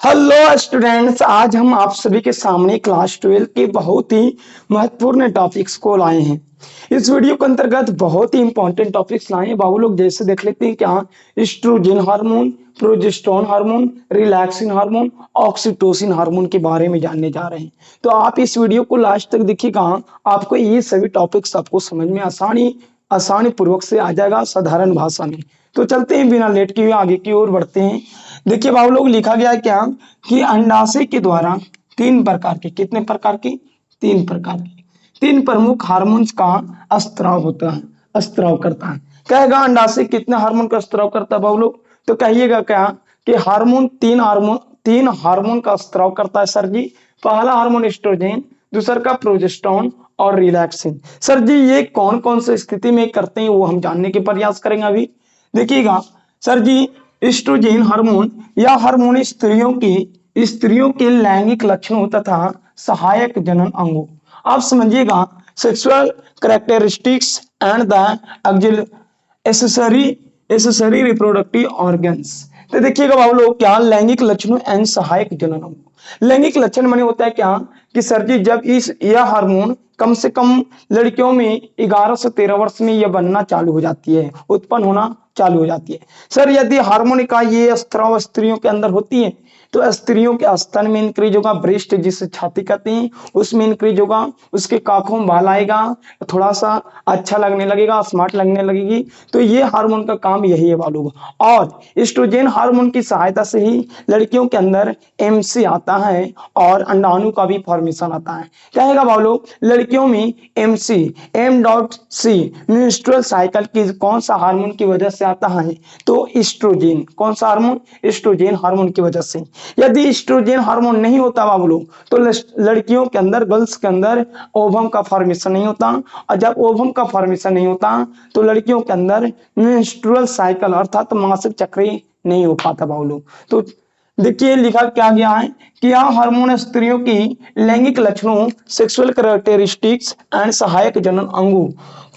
Hello students, आज हम आप सभी के सामने क्लास 12 के बहुत ही महत्वपूर्ण टॉपिक्स को लाए हैं। इस वीडियो के अंतर्गत बहुत ही इंपॉर्टेंट टॉपिक्स लाए हैं। बाबू लोग जैसे देख लेते हैं क्या estrogen hormone, progesterone hormone, relaxin hormone, oxytocin hormone के बारे में जानने जा रहे हैं। तो आप इस वीडियो को लास्ट तक देखिएगा, आपको ये सभी टॉपिक्स आपको समझ में आसानी पूर्वक से आ जाएगा साधारण भाषा में। तो चलते हैं, बिना लेट किए आगे की ओर बढ़ते हैं। देखिए बाबू लोग, लिखा गया है क्या कि अंडाशय के द्वारा तीन प्रकार के, कितने प्रकार के, तीन प्रकार के, तीन प्रमुख हार्मोन्स का स्त्राव होता है, स्त्राव करता है। कहेगा अंडाशय कितने हार्मोन का स्त्राव करता है बाबू लोग, तो कहिएगा क्या कि तीन हार्मोन का स्त्राव करता है सर जी। पहला हार्मोन एस्ट्रोजन, दूसरा का प्रोजेस्टेरोन और रिलैक्सिन। सर जी ये कौन कौन से स्थिति में करते हैं वो हम जानने के प्रयास करेंगे अभी। देखिएगा सर जी, एस्ट्रोजन हार्मोन या हार्मोन स्त्रियों के लैंगिक लक्षणों तथा सहायक जनन अंगों, आप समझिएगा, sexual characteristics and the accessory reproductive organs. तो देखिएगा बाबू लोग, क्या लैंगिक लक्षणों एंड सहायक जनन अंगों। लैंगिक लक्षण माने होता है क्या कि सर जी जब यह हार्मोन कम से कम लड़कियों में 11 से 13 वर्ष में यह बनना चालू हो जाती है, उत्पन्न होना चालू हो जाती है। सर यदि हार्मोन का ये स्त्राव स्त्रियों के अंदर होती है तो स्त्रियों के स्तन में इंक्रीज होगा, ब्रेस्ट जिसे छाती कहते हैं उसमें इंक्रीज होगा, उसके काखों में बाल आएगा, थोड़ा सा अच्छा लगने लगेगा, स्मार्ट लगने लगेगी। तो ये हार्मोन का काम यही है बालू। और एस्ट्रोजन हार्मोन की सहायता से ही लड़कियों के अंदर एमसी आता है और अंडाणु का भी फॉर्मेशन आता है। कहेगा बालू लड़कियों में MC, M dot C menstrual cycle की कौन सा हार्मोन की वजह से आता है, तो एस्ट्रोजन। कौन सा हार्मोन, एस्ट्रोजन हार्मोन की वजह से। यदि एस्ट्रोजन हार्मोन नहीं होता बाबू लोग तो लड़कियों के अंदर, गर्ल्स के अंदर ओवम का फॉर्मेशन नहीं होता, और जब ओवम का फॉर्मेशन नहीं होता तो लड़कियों के अंदर मेंस्ट्रुअल साइकिल अर्थात मासिक चक्र नहीं हो पाता बाबू लोग। तो देखिए लिखा क्या गया है कि यह हार्मोन स्त्रियों की लैंगिक लक्षणों, सेक्सुअल कैरेक्टरिस्टिक्स एंड सहायक जनन अंगों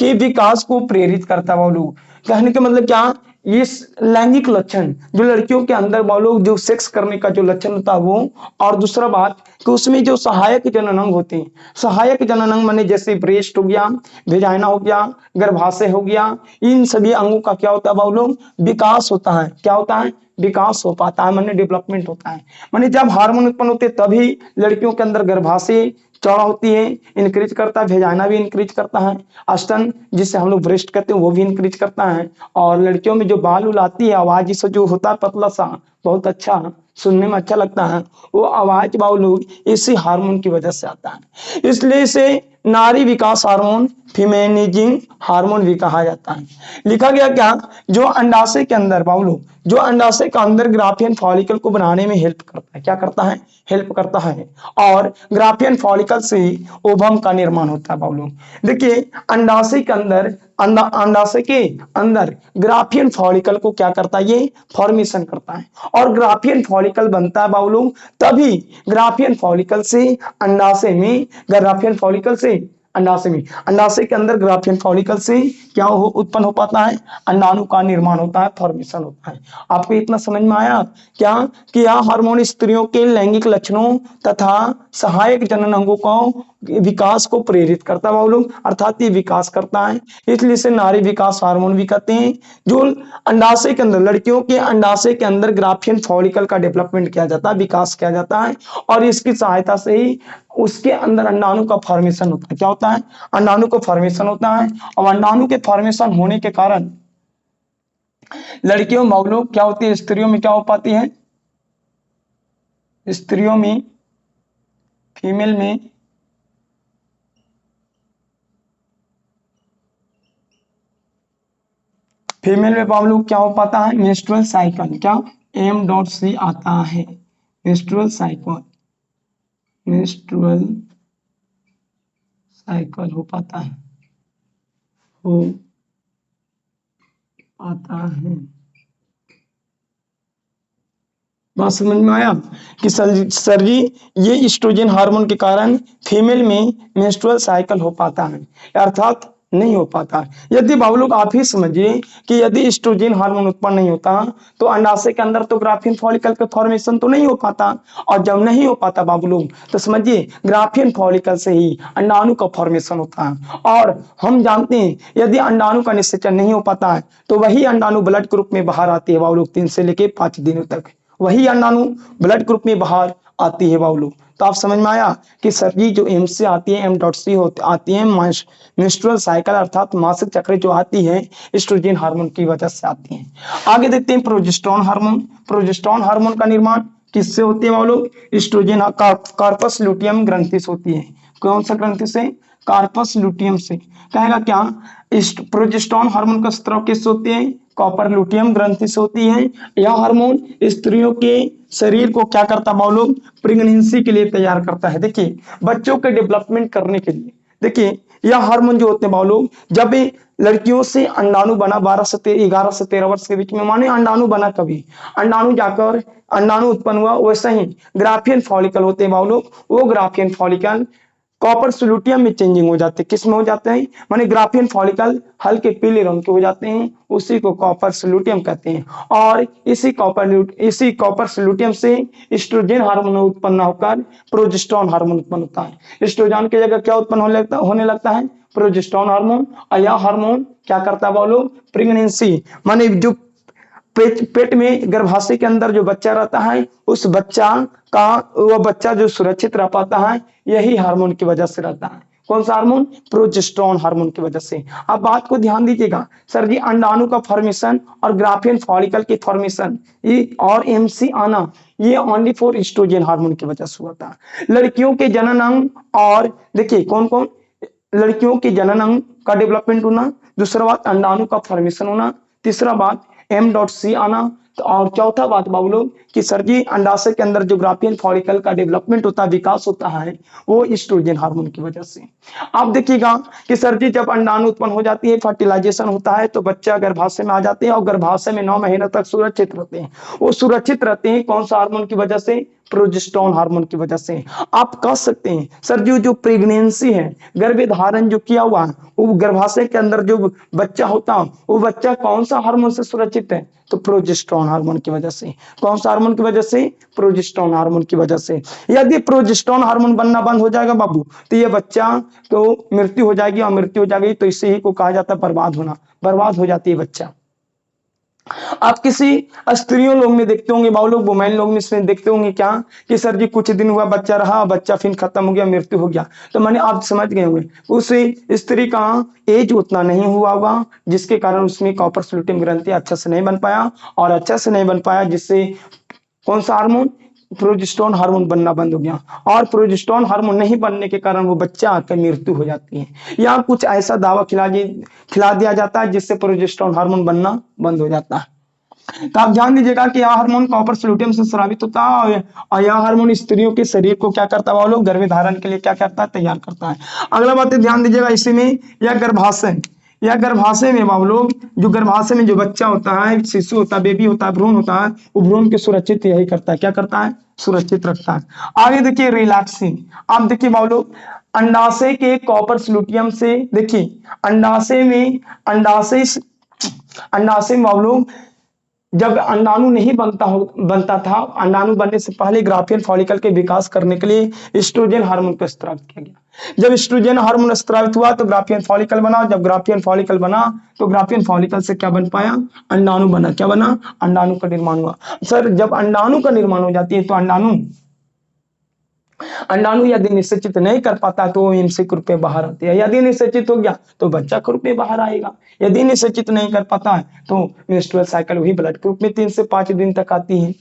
के विकास को प्रेरित करता है। लोग कहने का मतलब क्या, ये लैंगिक लक्षण जो लड़कियों के अंदर लोग जो सेक्स करने का जो लक्षण होता है वो, और दूसरा बात कि उसमें जो सहायक जनन अंग होते हैं, सहायक जनन अंग माने जैसे ब्रेस्ट हो गया, वेजाइना हो गया, गर्भाशय हो गया, इन सभी अंगों का क्या होता है लोग, विकास होता है। क्या होता है, विकास हो पाता है, माने डेवलपमेंट होता है। माने जब हार्मोन उत्पन्न होते तभी लड़कियों के अंदर गर्भाशय चौड़ा होती है, इंक्रीज करता है, भेजाना भी इंक्रीज करता है, स्तन जिसे हम लोग ब्रेस्ट कहते हैं वो भी इंक्रीज करता है, और लड़कियों में जो बाल उल आती है, आवाज से जो होता है पतला सा, बहुत अच्छा सुनने में अच्छा लगता है, वो आवाज बाउल इसी हार्मोन की वजह से आता है। इसलिए इसे नारी विकास हार्मोन, फीमेनिजिंग हार्मोन भी कहा जाता है। लिखा गया क्या, जो अंडाशय के अंदर बाउलो, जो अंडाशय का अंदर ग्राफियन फॉलिकल को बनाने में हेल्प करता है। क्या करता है, हेल्प करता है, और ग्राफियन फॉलिकल से ओवम का निर्माण होता है बाउलो। देखिए अंडाशय के अंदर, अंडाशय के अंदर ग्राफियन फॉलिकल को क्या करता है, ये फॉर्मेशन करता है, और ग्राफियन फॉलिकल बनता है बाबू लोग तभी ग्राफियन फॉलिकल से अंडाशय में, ग्राफियन फॉलिकल से अंडाशय में, अंडाशय के अंदर ग्राफियन फॉलिकल से क्या उत्पन्न हो पाता है, अंडाणु का निर्माण होता है, फॉर्मेशन होता है। आपको इतना समझ में आया क्या कि यह हार्मोन स्त्रियों के लैंगिक लक्षणों तथा सहायक जनन अंगों को विकास को प्रेरित करता है लोग, अर्थात ये विकास करता है, इसलिए इसे नारी विकास हार्मोन भी कहते हैं। जो अंडाशय के अंदर, लड़कियों के अंडाशय के अंदर ग्राफियन फॉलिकल का डेवलपमेंट किया जाता है, विकास किया जाता है, और इसकी सहायता से ही उसके अंदर अंडाणु का फॉर्मेशन होता है। क्या होता है, अंडाणु का फॉर्मेशन होता है, और अंडाणु के फॉर्मेशन होने के कारण लड़कियों में क्या होती है, स्त्रियों में क्या हो पाती है, स्त्रियों में, फीमेल में बाबू क्या हो पाता है, मेंस्ट्रुअल साइकिल, क्या एम डॉट सी आता है, मेंस्ट्रुअल साइकिल, मेंस्ट्रुअल साइकिल हो पाता है, हो पाता है। बात समझ में आया कि सर जी ये एस्ट्रोजन हार्मोन के कारण फीमेल में मेंस्ट्रुअल साइकिल हो पाता है, अर्थात नहीं हो पाता। यदि बाबू लोग आप ही समझिए कि यदि एस्ट्रोजन हार्मोन उत्पन्न नहीं होता तो अंडाशय के अंदर तो ग्राफियन फॉलिकल का फॉर्मेशन तो नहीं हो पाता, और जब नहीं हो पाता बाबू लोग तो समझिए ग्राफियन फॉलिकल से ही अंडाणु का फॉर्मेशन होता है। और हम जानते हैं यदि अंडाणु का निषेचन नहीं हो पाता है तो वही अंडाणु ब्लड ग्रुप में बाहर आती है बाबू लोग 3 से लेके 5 दिनों तक, वही अंडाणु ब्लड ग्रुप में बाहर आती है बाबू लोग। तो आप समझ में आया कि सर जी जो एम से आती है एम डॉट सी होती आती है मेंस्ट्रुअल साइकिल अर्थात मासिक चक्र जो आती है एस्ट्रोजन हार्मोन की वजह से आती है। आगे देखते हैं प्रोजेस्टेरोन हार्मोन। प्रोजेस्टेरोन हार्मोन का निर्माण किससे होती है बाबू लोग? एस्ट्रोजन कार्पस लुटियम ग्रंथि से होती है। कौन सा ग्रंथि से? कार्पस लुटियम से। कहेगा क्या? प्रोजेस्टेरोन हार्मोन का स्त्राव किससे होते हैं? कॉपर लुटियम ग्रंथि से होती है। यह हार्मोन स्त्रियों के शरीर को क्या करता है बाबू लोग? प्रेगनेंसी के लिए तैयार करता है। देखिए बच्चों के डेवलपमेंट करने के लिए देखिए यह हार्मोन जो होते हैं बाबू लोग, जब लड़कियों से अंडाणु बना 11 से 13 वर्ष के बीच में, माने अंडाणु बना कभी, अंडाणु जाकर अंडाणु उत्पन्न हुआ, वैसा ही ग्राफियन फॉलिकल होते हैं बाबू लोग, वो ग्राफियन फॉलिकल कॉपर सोल्यूटियम में चेंजिंग हो जाते हैं। किस में हो जाते हैं? माने ग्राफियन फॉलिकल हल्के पीले रंग के हो जाते हैं, उसी को कॉपर सोल्यूटियम कहते हैं। और इसी कॉपर सोल्यूटियम से एस्ट्रोजन हार्मोन उत्पन्न होकर प्रोजेस्टेरोन हार्मोन उत्पन्न होता है। एस्ट्रोजन की जगह क्या उत्पन्न होने लगता है? Progesterone hormone. और यह हार्मोन क्या करता है बाबू लोग? प्रेगनेंसी माने जो पेट में गर्भाशय के अंदर जो बच्चा रहता है उस बच्चा का वह बच्चा जो सुरक्षित रह पाता है यही हार्मोन की वजह से रहता है। कौन सा हार्मोन? प्रोजेस्टेरोन हार्मोन की वजह से। अब बात को ध्यान दीजिएगा सर जी, अंडाणु का फॉर्मेशन और ग्राफियन फॉलिकल की फॉर्मेशन ये और एमसी आना ये ओनली फॉर एस्ट्रोजन हार्मोन की वजह से होता है। लड़कियों के जनन अंग और देखिए कौन कौन लड़कियों के जनन अंग का डेवलपमेंट होना, दूसरा बात अंडाणु का फॉर्मेशन होना, तीसरा बात एम डॉट सी आना, तो और चौथा बात बाबू लोग कि सर जी अंडाशय के अंदर जो ग्राफियन फॉलिकल का डेवलपमेंट होता है, विकास होता है, वो एस्ट्रोजन हार्मोन की वजह से। आप देखिएगा कि सर जी जब अंडाणु उत्पन्न हो जाती है, फर्टिलाइजेशन होता है तो बच्चा गर्भाशय में आ जाते हैं और गर्भाशय में 9 महीने तक सुरक्षित रहते हैं। वो सुरक्षित रहते हैं कौन सा हार्मोन की वजह से? प्रोजेस्टेरोन हार्मोन की वजह से। आप कह सकते हैं सर जी जो प्रेगनेंसी है, गर्भधारण जो किया हुआ है, वो गर्भाशय के अंदर जो बच्चा होता है वो बच्चा कौन सा हार्मोन से सुरक्षित है? तो प्रोजेस्टेरोन हार्मोन की वजह से। कौन सा हार्मोन की वजह से? प्रोजेस्टेरोन हार्मोन की वजह से। यदि प्रोजेस्टेरोन हार्मोन बनना बंद हो जाएगा बाबू तो ये बच्चा तो मृत्यु हो जाएगी, और मृत्यु हो जाएगी तो इसे ही को कहा जाता है बर्बाद होना, बर्बाद हो जाती है बच्चा। आप किसी स्त्रियों लोग में देखते होंगे बाबू लोग, वुमेन लोग में इसमें देखते होंगे क्या कि सर जी कुछ दिन हुआ बच्चा रहा, बच्चा फिर खत्म हो गया, मृत्यु हो गया। तो मैंने आप समझ गए होंगे उस स्त्री का एज उतना नहीं हुआ होगा जिसके कारण उसमें कॉपर सोल्यूटियम ग्रंथि अच्छा से नहीं बन पाया, और अच्छा से नहीं बन पाया जिससे कौन सा हार्मोन? प्रोजेस्टेरोन हार्मोन बनना बंद हो गया, और प्रोजेस्टेरोन हार्मोन नहीं बनने के कारण वो बच्चा आकर मृत्यु हो जाती है, या कुछ ऐसा दावा खिला दिया जाता है जिससे प्रोजेस्टेरोन हार्मोन बनना बंद हो जाता है। तो आप ध्यान दीजिएगा कि यह हार्मोन कॉपर सोल्यूटियम से स्रावित होता है, और यह हार्मोन स्त्रियों के शरीर को क्या करता है? वो लोग गर्भधारण के लिए क्या करता है? तैयार करता है। अगला बात है ध्यान दीजिएगा इसी में या गर्भाशय में बाबू लोग जो गर्भाशय में जो बच्चा होता है, शिशु होता है, बेबी होता है, भ्रूण होता है, वो भ्रूण के सुरक्षित यही करता है, क्या करता है? सुरक्षित रखता है। आगे देखिए रिलैक्सिन। आप देखिए बाबू लोग अंडाशय के कॉपर सोल्यूटियम से देखिए अंडाशय में बाबू लोग जब अंडाणु नहीं बनता था, अंडाणु बनने से पहले ग्राफियन फॉलिकल के विकास करने के लिए एस्ट्रोजन हार्मोन का स्त्राव किया गया। जब एस्ट्रोजन हार्मोन स्त्रावित हुआ तो ग्राफियन फॉलिकल बना, जब ग्राफियन फॉलिकल बना तो ग्राफियन फॉलिकल से क्या बन पाया? अंडाणु बना। क्या बना? अंडाणु का निर्माण हुआ। सर जब अंडाणु का निर्माण हो जाती है तो अंडाणु यदि निषेचित नहीं कर पाता तो वो एमसीक्यू रूप में बाहर आती है, यदि निषेचित हो गया तो बच्चा के रूप में बाहर आएगा, यदि निषेचित नहीं कर पाता है तो मेंस्ट्रुअल साइकिल वही ब्लड के रूप में 3 से 5 दिन तक आती है।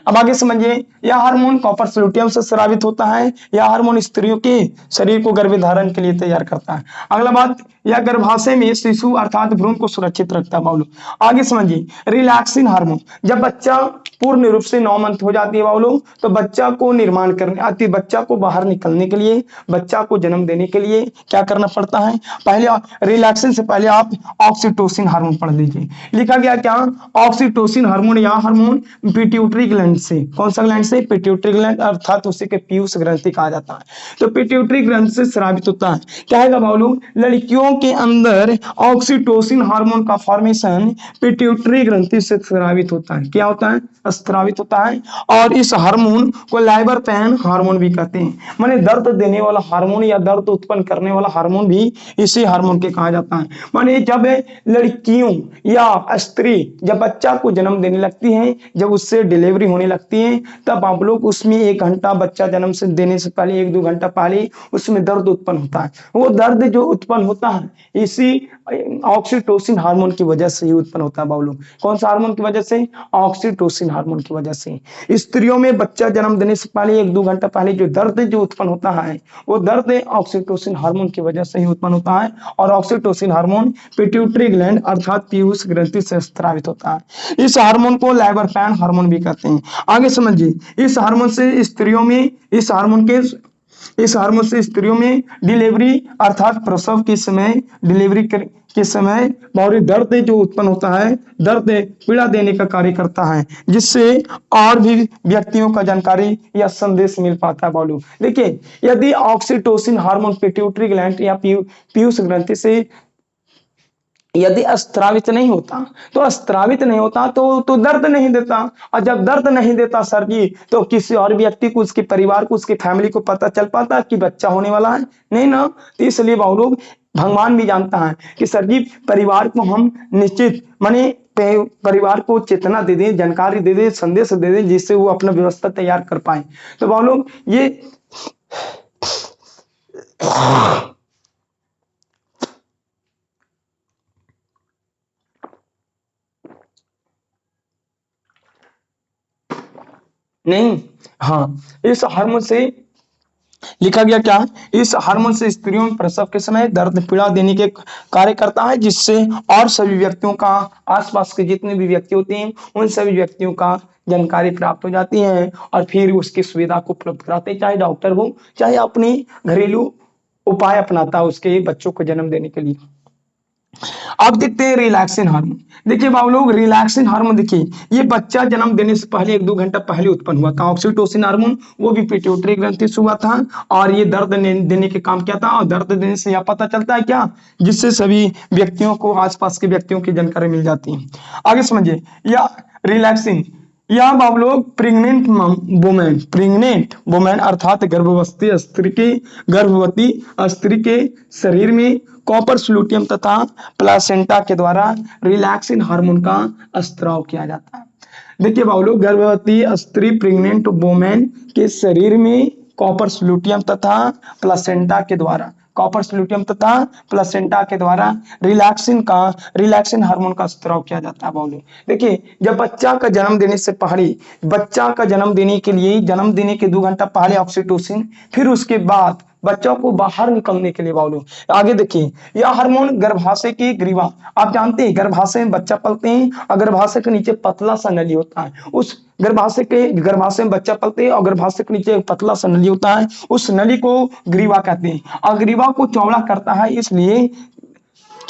अब आगे समझिए यह हार्मोन कॉपर सोल्यूटियम से स्रावित होता है, यह हार्मोन स्त्रियों के शरीर को गर्भधारण के लिए तैयार करता है। अगला बात यह गर्भाशय में शिशु अर्थात भ्रूण को सुरक्षित रखता है। बाबू आगे समझिए रिलैक्सिन हार्मोन। जब बच्चा पूर्ण रूप से 9 मंथ हो जाती है बाबू लोग, तो बच्चा को निर्माण करने आती, बच्चा को बाहर निकलने के लिए, बच्चा को जन्म देने के लिए क्या करना पड़ता है? पहले रिलैक्सेशन से पहले आप ऑक्सीटोसिन हार्मोन पढ़ लीजिए। लिखा गया क्या? ऑक्सीटोसिन हार्मोन या हार्मोन पिट्यूटरी ग्लैंड से, कौन सा ग्लैंड से? पिट्यूटरी ग्लैंड, अर्थात उसी के पीयूष ग्रंथि कहा जाता है। तो पिट्यूटरी ग्रंथि से स्रावित होता है। क्या है बाबू? लड़कियों के अंदर ऑक्सीटोसिन हार्मोन का फॉर्मेशन पिट्यूटरी ग्रंथि से स्रावित होता है। क्या होता है? स्रावित होता है। और इस हार्मोन को लाइबरपेन हार्मोन भी कहते हैं, माने दर्द देने वाला हार्मोन या दर्द उत्पन्न करने वाला हार्मोन भी इसी हार्मोन के कहा जाता है। माने जब लड़कियों या स्त्री जब बच्चा को जन्म देने लगती हैं, जब उससे डिलीवरी होने लगती है, तब आप लोग उसमें 1 घंटा बच्चा जन्म से देने से पहले, 1-2 घंटा पहले उसमें दर्द उत्पन्न होता है। वो दर्द जो उत्पन्न होता है इसी ऑक्सीटोसिन हार्मोन की वजह से ही उत्पन्न होता है बाबू। कौन सा हार्मोन की वजह से? ऑक्सीटोसिन हार्मोन की वजह से। स्त्रियों में बच्चा जन्म देने से पहले 1-2 घंटा पहले जो दर्द जो उत्पन्न होता है, वो दर्द ऑक्सीटोसिन हार्मोन की वजह से ही उत्पन्न होता है। और ऑक्सीटोसिन हार्मोन पिट्यूटरी ग्लैंड अर्थात पीयूष ग्रंथि से स्रावित होता है। इस हार्मोन को लाइबरपेन हार्मोन भी कहते हैं। आगे समझिए, इस हार्मोन से स्त्रियों में, इस हार्मोन से स्त्रियों में डिलीवरी अर्थात प्रसव के समय, डिलीवरी के समय बहुत दर्द जो उत्पन्न होता है, दर्द पीड़ा देने का कार्य करता है, जिससे और भी व्यक्तियों का जानकारी या संदेश मिल पाता है बालू। देखिए, यदि ऑक्सीटोसिन हार्मोन पिट्यूटरी ग्लैंड या पीयूष ग्रंथि से यदि स्त्रावित नहीं होता, तो दर्द नहीं देता। और जब दर्द नहीं देता सर जी, तो किसी और व्यक्ति को, उसके परिवार को, उसकी फैमिली को पता चल पाता कि बच्चा होने वाला है? नहीं ना। तो इसलिए बाबू लोग, भगवान भी जानता है कि सर जी परिवार को हम निश्चित माने परिवार को चेतना दे दें, जानकारी दे दें, संदेश दे दें, जिससे वो अपना व्यवस्था तैयार कर पाए। तो बाबू लोग ये नहीं, हाँ, इस हार्मोन से लिखा गया क्या? इस हार्मोन से स्त्रियों में प्रसव के समय दर्द पीड़ा देने के कार्य करता है, जिससे और सभी व्यक्तियों का, आसपास के जितने भी व्यक्ति होते हैं, उन सभी व्यक्तियों का जानकारी प्राप्त हो जाती है और फिर उसकी सुविधा को उपलब्ध कराते हैं, चाहे डॉक्टर हो, चाहे अपनी घरेलू उपाय अपनाता है उसके बच्चों को जन्म देने के लिए। अब देखते हैं रिलैक्सिन हार्मोन। देखिए बाबू लोग, रिलैक्सिन हार्मोन देखिए, ये बच्चा जन्म देने से पहले 1-2 घंटा पहले उत्पन्न हुआ था। ऑक्सीटोसिन हार्मोन वो भी पिट्यूटरी ग्रंथि से हुआ था और ये दर्द देने के काम किया था। और दर्द देने से यह पता चलता है क्या? जिससे सभी व्यक्तियों को, आसपास के व्यक्तियों की जानकारी मिल जाती है। आगे समझिए, या रिलैक्सिन या बाबू लोग प्रेग्नेंट वुमेन अर्थात गर्भवती स्त्री के शरीर में कॉपर स्लूटियम तथा प्लासेंटा के द्वारा रिलैक्सिन हार्मोन का स्त्राव किया जाता है। देखिए बाबू लोग, गर्भवती स्त्री प्रेग्नेंट वुमेन के शरीर में कॉपर स्लूटियम तथा प्लासेंटा के द्वारा रिलैक्सिन हार्मोन का स्त्राव किया जाता है। बाबू देखिए, जब बच्चा का जन्म देने से पहले, बच्चा का जन्म देने के लिए, जन्म देने के 2 घंटा पहले ऑक्सीटोसिन, फिर उसके बाद बच्चों को बाहर निकलने के लिए बाबू आगे देखिए, यह हार्मोन गर्भाशय की ग्रीवा, आप जानते हैं गर्भाशय में बच्चा पलते हैं और गर्भाशय के नीचे पतला सा नली होता है। उस गर्भाशय में बच्चा पलते हैं और गर्भाशय के नीचे पतला सा नली होता है, उस नली को ग्रीवा कहते हैं। और ग्रीवा को चौड़ा करता है, इसलिए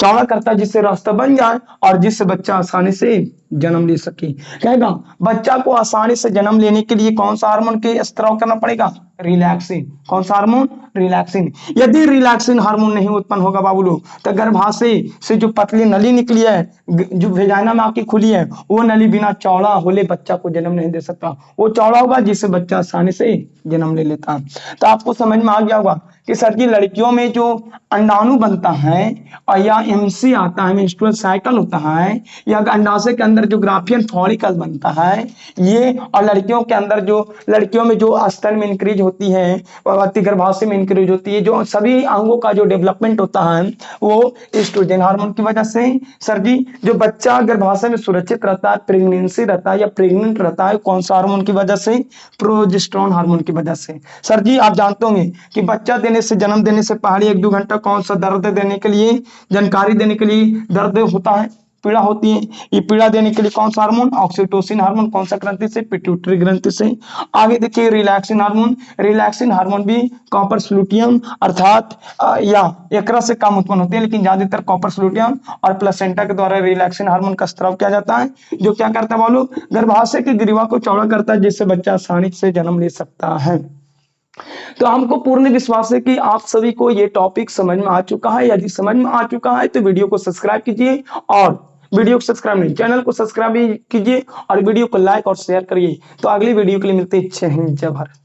चौड़ा करता है जिससे रास्ता बन जाए और जिससे बच्चा आसानी से जन्म ले सके। कहेगा बच्चा को आसानी से जन्म लेने के लिए कौन सा हार्मोन के स्त्राव करना पड़ेगा? रिलैक्सिन। कौन सा हार्मोन? रिलैक्सिन। यदि रिलैक्सिन हार्मोन नहीं उत्पन्न होगा बाबू लोग, तो गर्भाशय से जो पतली नली निकली है, जो वेजाइना में आपकी खुली है, वो नली बिना चौड़ा होले बच्चा को जन्म नहीं दे सकता। वो चौड़ा होगा जिससे बच्चा आसानी से जन्म ले लेता। तो आपको समझ में आ गया होगा कि सर की लड़कियों में जो अंडाणु बनता है और या एमसी आता है, मेंस्ट्रुअल साइकिल होता है, या अंडाशय के अंदर जो ग्राफियन फॉलिकल बनता है, ये, और लड़कियों के अंदर जो, लड़कियों में जो स्तन में इंक्रीज होती है, अति गर्भाशय में इंक्रीज होती है, जो सभी अंगों का जो डेवलपमेंट होता है, वो एस्ट्रोजन हार्मोन की वजह से। सर जी, जो बच्चा गर्भाशय में सुरक्षित रहता है, प्रेगनेंसी रहता है या प्रेग्नेंट रहता है, कौन सा हार्मोन की वजह से? प्रोजेस्टेरोन हार्मोन की वजह से। सर जी, आप जानते होंगे कि बच्चा जन्म देने से पहले 1-2 घंटा कौन सा दर्द देने के लिए, जानकारी देने के लिए दर्द होता है? पीड़ा होती है। ये पीड़ा देने के लिए कौन सा हार्मोन, ऑक्सीटोसिन हार्मोन, कौन सा ग्रंथि से, पिट्यूटरी ग्रंथि से। आगे देखिए रिलैक्सिन हार्मोन, रिलैक्सिन हार्मोन भी कॉपर स्लूटियम अर्थात या एकरा से कम उत्पन्न होते हैं, लेकिन ज्यादातर कॉपर स्लूटियम और प्लेसेंटा के द्वारा रिलैक्सिन हार्मोन का स्राव किया जाता है, जो क्या करता है बोलो, गर्भाशय की ग्रीवा को चौड़ा करता है, जिससे बच्चा आसानी से जन्म ले सकता है। तो हमको पूर्ण विश्वास है कि आप सभी को ये टॉपिक समझ में आ चुका है। यदि समझ में आ चुका है तो वीडियो को सब्सक्राइब कीजिए, और वीडियो को सब्सक्राइब नहीं, चैनल को सब्सक्राइब कीजिए और वीडियो को लाइक और शेयर करिए। तो अगली वीडियो के लिए मिलते हैं। जय हिंद, जय भारत।